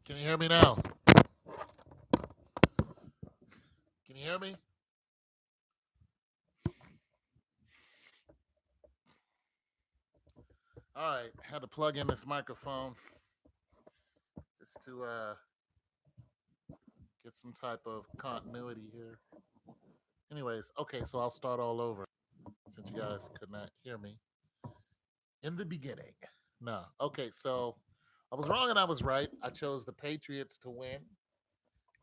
Can you hear me now? Can you hear me? All right. Had to plug in this microphone just to get some type of continuity here. Anyways, okay, so I'll start all over since you guys could not hear me in the beginning. No. Okay, so I was wrong and I was right. I chose the Patriots to win,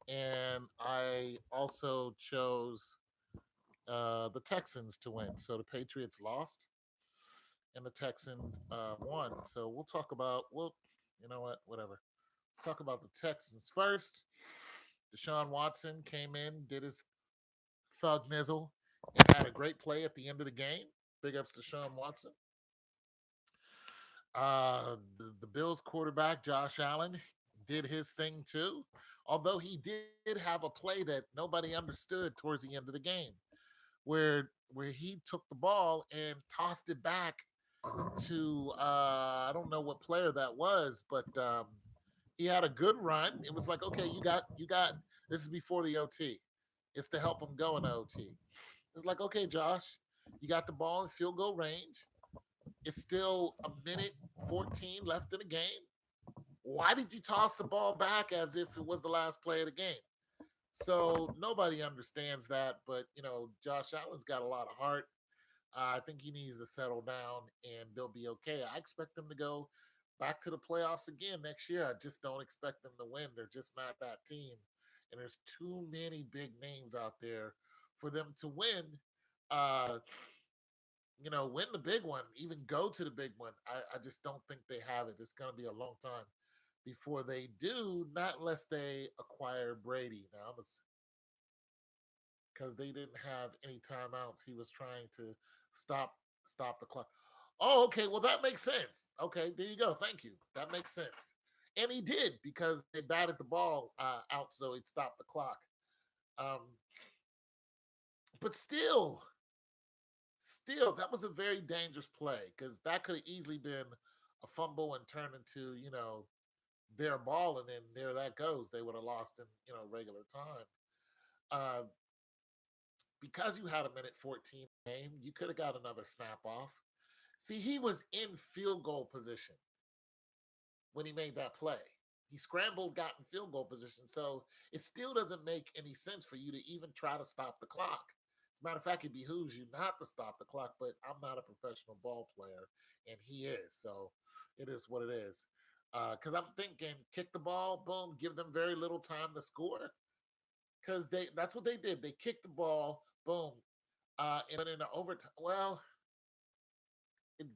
and I also chose the Texans to win. So the Patriots lost and the Texans won. So we'll talk about, you know what, whatever. Talk about the Texans first. Deshaun Watson came in, did his thug nizzle, and had a great play at the end of the game. Big ups to Deshaun Watson. The Bills quarterback, Josh Allen, did his thing too. Although he did have a play that nobody understood towards the end of the game, where he took the ball and tossed it back to I don't know what player that was, but he had a good run. It was like, okay, you got this is before the OT. It's to help him go in the OT. It's like, okay, Josh, you got the ball in field goal range. It's still a minute 14 left in the game. Why did you toss the ball back as if it was the last play of the game? So nobody understands that, but Josh Allen's got a lot of heart. I think he needs to settle down and they'll be okay. I expect them to go back to the playoffs again next year. I just don't expect them to win. They're just not that team. And there's too many big names out there for them to win. Uh, win the big one, even go to the big one. I just don't think they have it. It's going to be a long time before they do, not unless they acquire Brady. Now, because they didn't have any timeouts. He was trying to stop stop the clock. Oh, okay. Well, that makes sense. Okay, there you go. Thank you. That makes sense. And he did because they batted the ball out, so it stopped the clock. Um, but still, that was a very dangerous play because that could have easily been a fumble and turned into their ball, and then there that goes. They would have lost in regular time. Uh, because you had a minute 14 game, you could have got another snap off. See, he was in field goal position when he made that play. He scrambled, got in field goal position. So it still doesn't make any sense for you to even try to stop the clock. As a matter of fact, it behooves you not to stop the clock, but I'm not a professional ball player, and he is. So it is what it is. Because I'm thinking, kick the ball, boom, give them very little time to score. Because that's what they did. They kicked the ball, boom, and went into overtime. Well,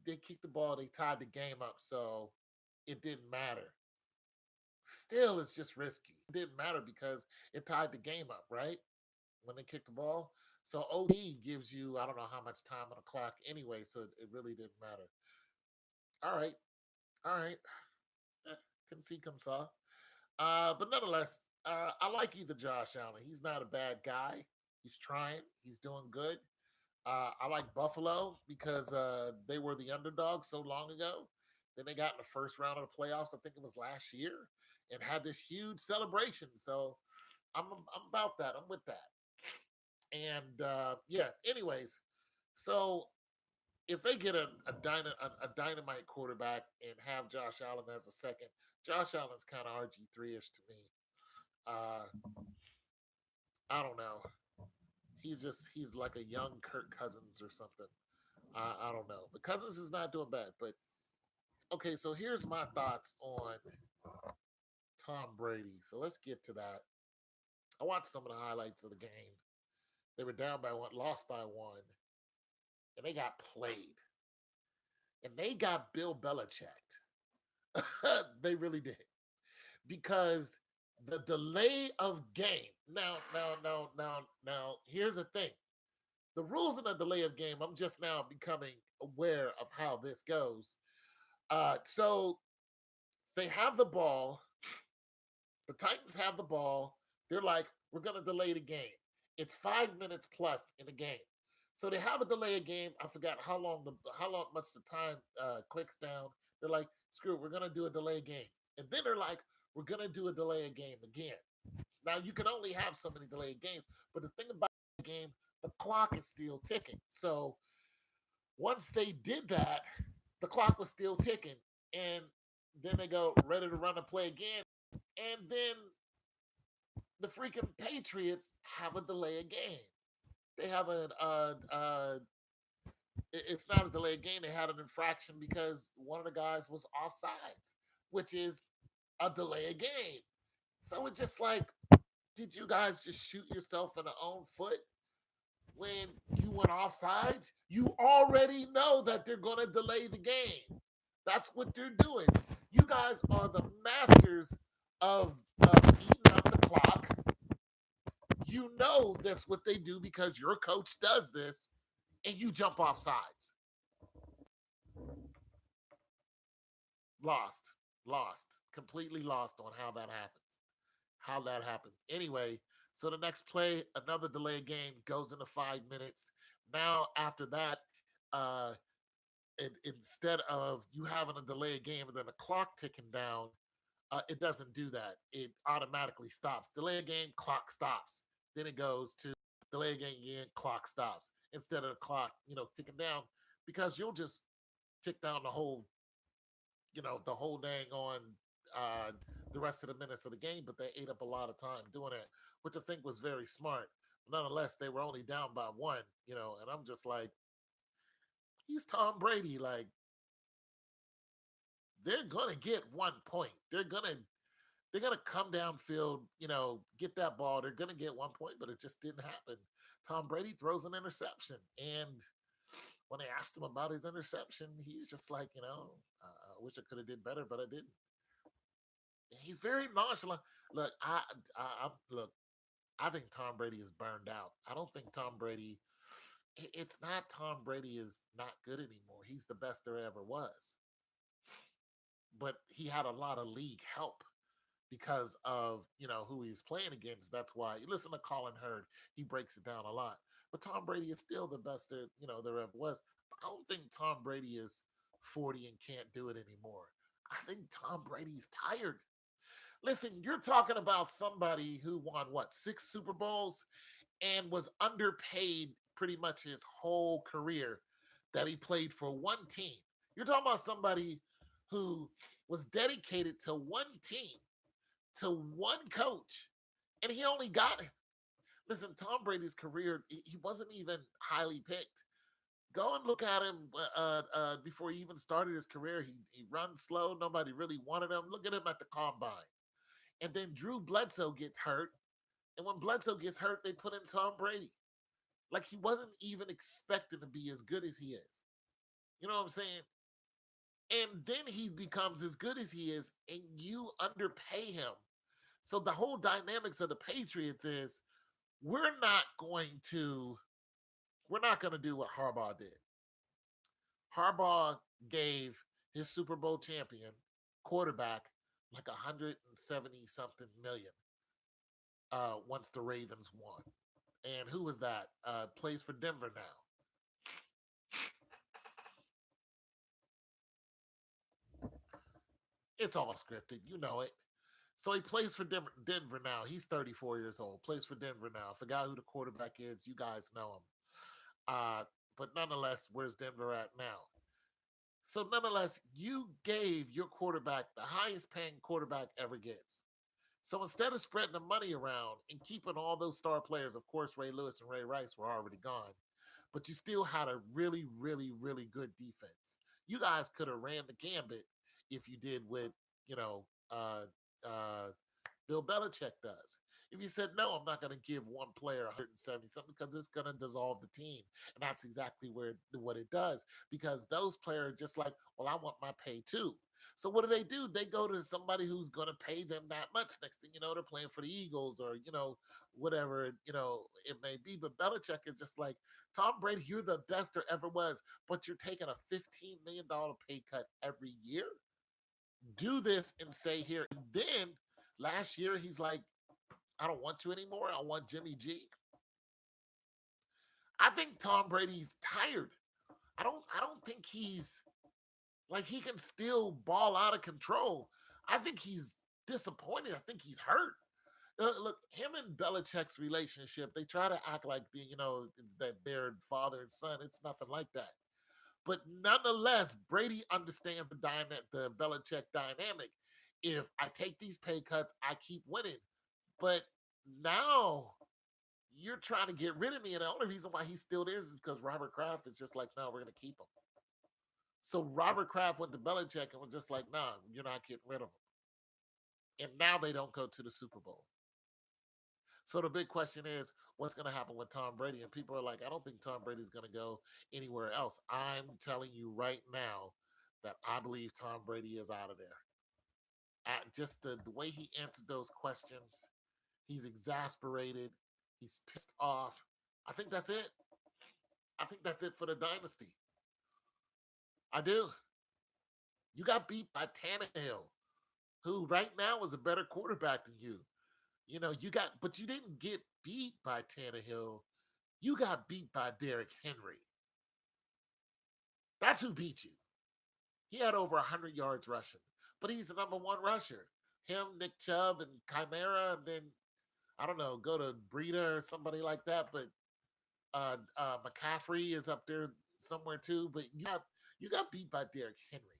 they kicked the ball, they tied the game up, so it didn't matter. Still, it's just risky. It didn't matter because it tied the game up, right? When they kicked the ball. So OD gives you, I don't know how much time on the clock anyway, so it really didn't matter. All right. All right. Can see come saw. But nonetheless, I like either Josh Allen. He's not a bad guy. He's trying. He's doing good. I like Buffalo because they were the underdog so long ago. Then they got in the first round of the playoffs. I think it was last year, and had this huge celebration. So I'm about that. I'm with that. And yeah. Anyways, so if they get a dynamite quarterback and have Josh Allen as a second, Josh Allen's kind of RG3ish to me. Uh, I don't know. He's like a young Kirk Cousins or something. I don't know. But Cousins is not doing bad. But okay, so here's my thoughts on Tom Brady. So let's get to that. I watched some of the highlights of the game. They were down by one, lost by one, and they got played. And they got Bill Belichick. They really did. Because the delay of game. Now, here's the thing. The rules in the delay of game, I'm just now becoming aware of how this goes. So they have the ball. The Titans have the ball. They're like, we're going to delay the game. It's 5 minutes plus in the game. So they have a delay of game. I forgot how long much the time clicks down. They're like, screw it, we're going to do a delay game. And then they're like, we're going to do a delay a game again. Now, you can only have so many delayed games, but the thing about the game, the clock is still ticking. So once they did that, the clock was still ticking. And then they go ready to run a play again. And then the freaking Patriots have a delay a game. They have it's not a delayed game. They had an infraction because one of the guys was offsides, which is a delay a game. So it's just like, did you guys just shoot yourself in the own foot when you went offsides? You already know that they're going to delay the game. That's what they're doing. You guys are the masters of eating up the clock. You know that's what they do because your coach does this, and you jump off sides. Lost, lost, completely lost on how that happens. How that happened. Anyway, so the next play, another delay game goes into 5 minutes. Now after that, uh, instead of you having a delayed game and then the clock ticking down, it doesn't do that. It automatically stops. Delay game, clock stops. Then it goes to delay game again, clock stops. Instead of the clock, ticking down, because you'll just tick down the whole dang on uh, the rest of the minutes of the game, but they ate up a lot of time doing it, which I think was very smart. Nonetheless, they were only down by one, and I'm just like, he's Tom Brady. Like, they're gonna get 1 point. They're gonna come downfield, get that ball. They're gonna get 1 point, but it just didn't happen. Tom Brady throws an interception, and when they asked him about his interception, he's just like, I wish I could have did better, but I didn't. He's very nonchalant. Look, look. I think Tom Brady is burned out. I don't think Tom Brady. It's not Tom Brady is not good anymore. He's the best there ever was, but he had a lot of league help because of who he's playing against. That's why you listen to Colin Hurd. He breaks it down a lot. But Tom Brady is still the best there ever was. But I don't think Tom Brady is 40 and can't do it anymore. I think Tom Brady's tired. Listen, you're talking about somebody who won what, 6 Super Bowls and was underpaid pretty much his whole career that he played for one team. You're talking about somebody who was dedicated to one team, to one coach, and he only got. Listen, Tom Brady's career, he wasn't even highly picked. Go and look at him before he even started his career. He runs slow. Nobody really wanted him. Look at him at the combine. And then Drew Bledsoe gets hurt. And when Bledsoe gets hurt, they put in Tom Brady. Like, he wasn't even expected to be as good as he is. You know what I'm saying? And then he becomes as good as he is, and you underpay him. So the whole dynamics of the Patriots is we're not going to we're not going to do what Harbaugh did. Harbaugh gave his Super Bowl champion quarterback like 170 something million once the Ravens won. And who was that? Plays for Denver now. It's all scripted. You know it. So he plays for Denver now. He's 34 years old. Plays for Denver now. I forgot who the quarterback is. You guys know him. Uh, but nonetheless, where's Denver at now? So nonetheless, you gave your quarterback the highest paying quarterback ever gets. So instead of spreading the money around and keeping all those star players, of course, Ray Lewis and Ray Rice were already gone, but you still had a really, really, really good defense. You guys could have ran the gambit if you did what, you know, uh, uh, Bill Belichick does. If you said, no, I'm not going to give one player 170 something because it's going to dissolve the team. And that's exactly what it does because those players are just like, well, I want my pay too. So what do? They go to somebody who's going to pay them that much. Next thing you know, they're playing for the Eagles or, whatever, it may be. But Belichick is just like, Tom Brady, you're the best there ever was, but you're taking a $15 million pay cut every year. Do this and say here. And then last year, he's like, I don't want you anymore. I want Jimmy G. I think Tom Brady's tired. I don't think he's like he can still ball out of control. I think he's disappointed. I think he's hurt. Look, him and Belichick's relationship, they try to act like that they're father and son. It's nothing like that. But nonetheless, Brady understands the Belichick dynamic. If I take these pay cuts, I keep winning. But now you're trying to get rid of me, and the only reason why he's still there is because Robert Kraft is just like, no, we're gonna keep him. So Robert Kraft went to Belichick and was just like, nah, you're not getting rid of him. And now they don't go to the Super Bowl. So the big question is, what's going to happen with Tom Brady? And people are like, I don't think Tom Brady's going to go anywhere else. I'm telling you right now that I believe Tom Brady is out of there. Just the way he answered those questions, he's exasperated. He's pissed off. I think that's it. I think that's it for the dynasty. I do. You got beat by Tannehill, who right now is a better quarterback than you. But you didn't get beat by Tannehill. You got beat by Derrick Henry. That's who beat you. He had over 100 yards rushing, but he's the number one rusher. Him, Nick Chubb, and Chimera, and then, I don't know, go to Breida or somebody like that. But McCaffrey is up there somewhere too. But you got beat by Derrick Henry.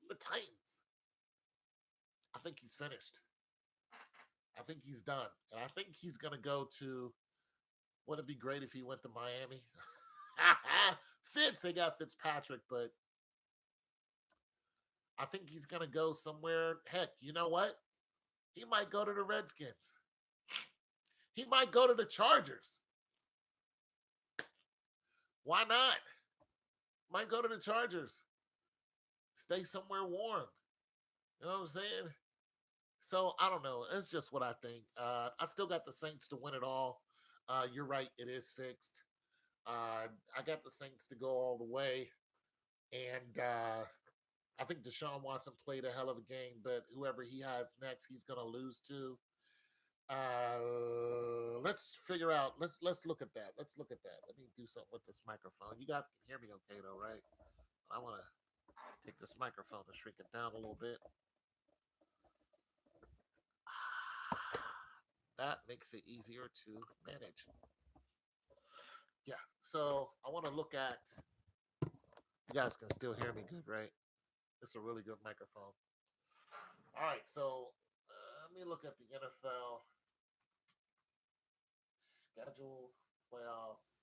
The Titans. I think he's finished. I think he's done. And I think he's going to go to, wouldn't it be great if he went to Miami? They got Fitzpatrick, but I think he's going to go somewhere. Heck, you know what? He might go to the Redskins. He might go to the Chargers. Why not? Might go to the Chargers. Stay somewhere warm. You know what I'm saying? So I don't know. It's just what I think. I still got the Saints to win it all. You're right. It is fixed. I got the Saints to go all the way. And I think Deshaun Watson played a hell of a game, but whoever he has next, he's going to lose to. Let's figure out. Let's look at that. Let's look at that. Let me do something with this microphone. You guys can hear me okay, though, right? I want to take this microphone and shrink it down a little bit. That makes it easier to manage. Yeah, so I want to look at, you guys can still hear me good, right? It's a really good microphone. All right, so let me look at the NFL schedule, playoffs.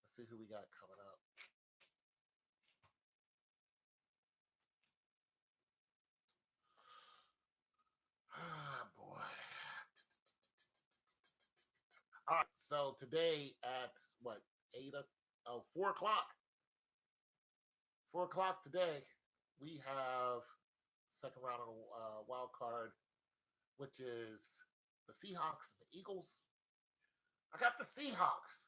Let's see who we got coming up. Ah, boy. All right, so today at what, 4 o'clock. 4 o'clock today, we have second round of the wild card, which is the Seahawks and the Eagles. I got the Seahawks.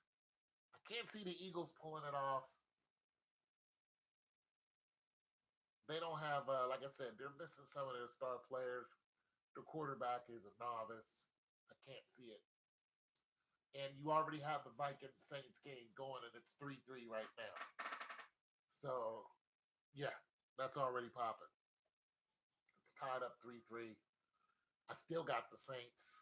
I can't see the Eagles pulling it off. They don't have, like I said, they're missing some of their star players. Their quarterback is a novice. I can't see it. And you already have the Vikings Saints game going, and it's 3-3 right now. So, yeah, that's already popping. It's tied up 3-3. I still got the Saints.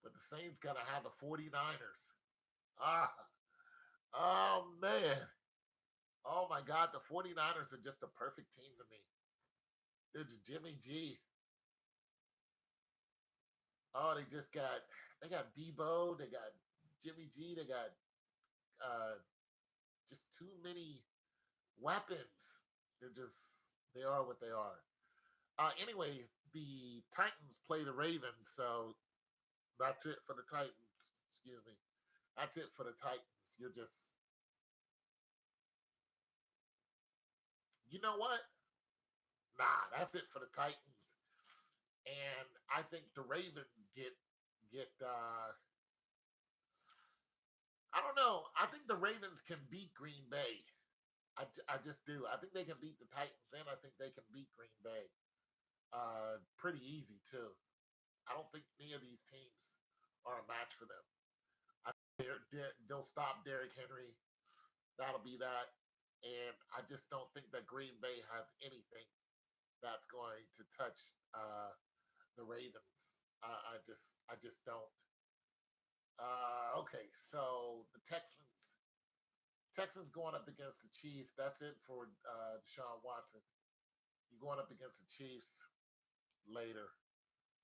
But the Saints gotta have the 49ers. Oh man. Oh my God, the 49ers are just the perfect team to me. They're Jimmy G. Oh, they got Debo, they got Jimmy G, they got just too many weapons. They are what they are. Anyway, the Titans play the Ravens, so that's it for the Titans. Excuse me. That's it for the Titans. You know what? Nah, that's it for the Titans. And I think the Ravens get I don't know. I think the Ravens can beat Green Bay. I just do. I think they can beat the Titans, and I think they can beat Green Bay. Pretty easy too. I don't think any of these teams are a match for them. They'll stop Derrick Henry. That'll be that. And I just don't think that Green Bay has anything that's going to touch the Ravens. I just don't. Okay, so the Texans going up against the Chiefs. That's it for Deshaun Watson. You're going up against the Chiefs later.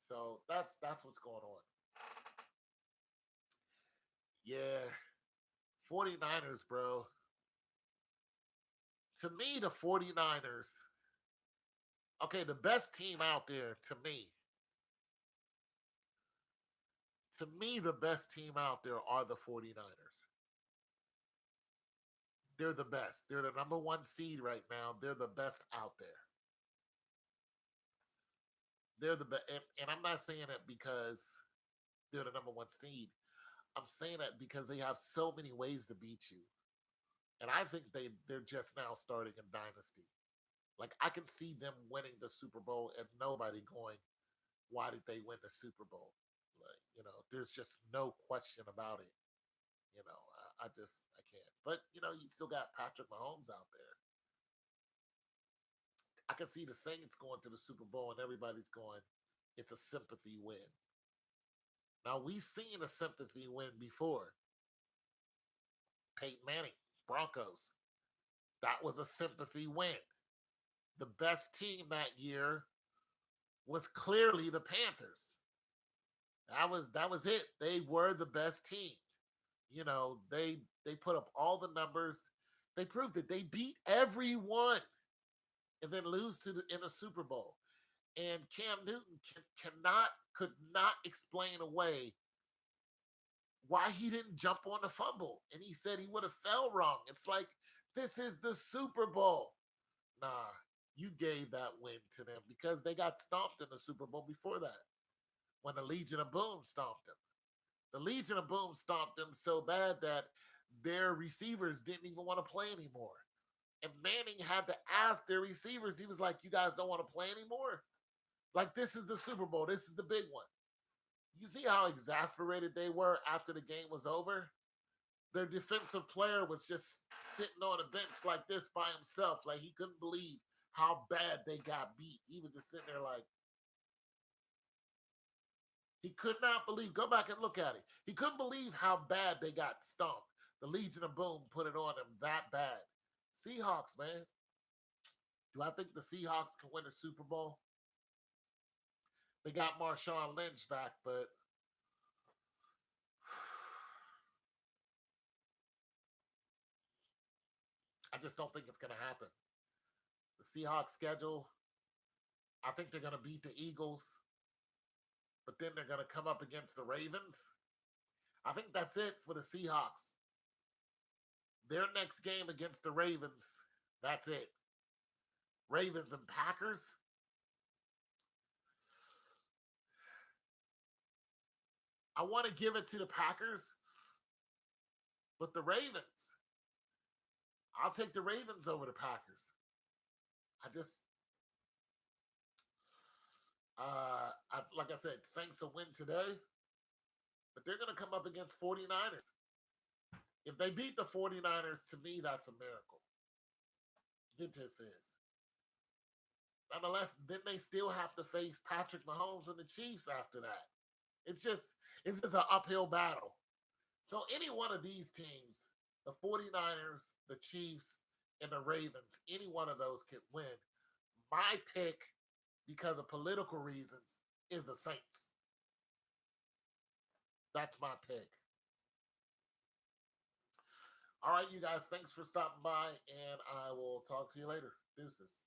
So that's what's going on. Yeah, 49ers, bro. To me, the 49ers, okay, the best team out there to me, the best team out there are the 49ers. They're the best. They're the number one seed right now. They're the best out there. They're the best. And I'm not saying that because they're the number one seed. I'm saying that because they have so many ways to beat you. And I think they're just now starting a dynasty. Like I can see them winning the Super Bowl and nobody going, why did they win the Super Bowl? Like, there's just no question about it. I can't. But you still got Patrick Mahomes out there. I can see the Saints going to the Super Bowl and everybody's going, it's a sympathy win. Now we've seen a sympathy win before. Peyton Manning, Broncos. That was a sympathy win. The best team that year was clearly the Panthers. That was it. They were the best team. They put up all the numbers. They proved it. They beat everyone and then lose in a Super Bowl. And Cam Newton could not explain away why he didn't jump on the fumble. And he said he would have fell wrong. It's like, this is the Super Bowl. Nah, you gave that win to them because they got stomped in the Super Bowl before that when the Legion of Boom stomped them. The Legion of Boom stomped them so bad that their receivers didn't even want to play anymore. And Manning had to ask their receivers, he was like, you guys don't want to play anymore? Like, this is the Super Bowl. This is the big one. You see how exasperated they were after the game was over? Their defensive player was just sitting on a bench like this by himself. Like, he couldn't believe how bad they got beat. He was just sitting there like, he could not believe. Go back and look at it. He couldn't believe how bad they got stomped. The Legion of Boom put it on them that bad. Seahawks, man. Do I think the Seahawks can win a Super Bowl? They got Marshawn Lynch back, but I just don't think it's going to happen. The Seahawks schedule, I think they're going to beat the Eagles, but then they're going to come up against the Ravens. I think that's it for the Seahawks. Their next game against the Ravens, that's it. Ravens and Packers. I want to give it to the Packers, but the Ravens, I'll take the Ravens over the Packers. I just, like I said, Saints will win today, but they're going to come up against 49ers. If they beat the 49ers, to me, that's a miracle. It just is. Nonetheless, then they still have to face Patrick Mahomes and the Chiefs after that. It's just an uphill battle. So any one of these teams, the 49ers, the Chiefs, and the Ravens, any one of those can win. My pick, because of political reasons, is the Saints. That's my pick. All right, you guys, thanks for stopping by, and I will talk to you later. Deuces.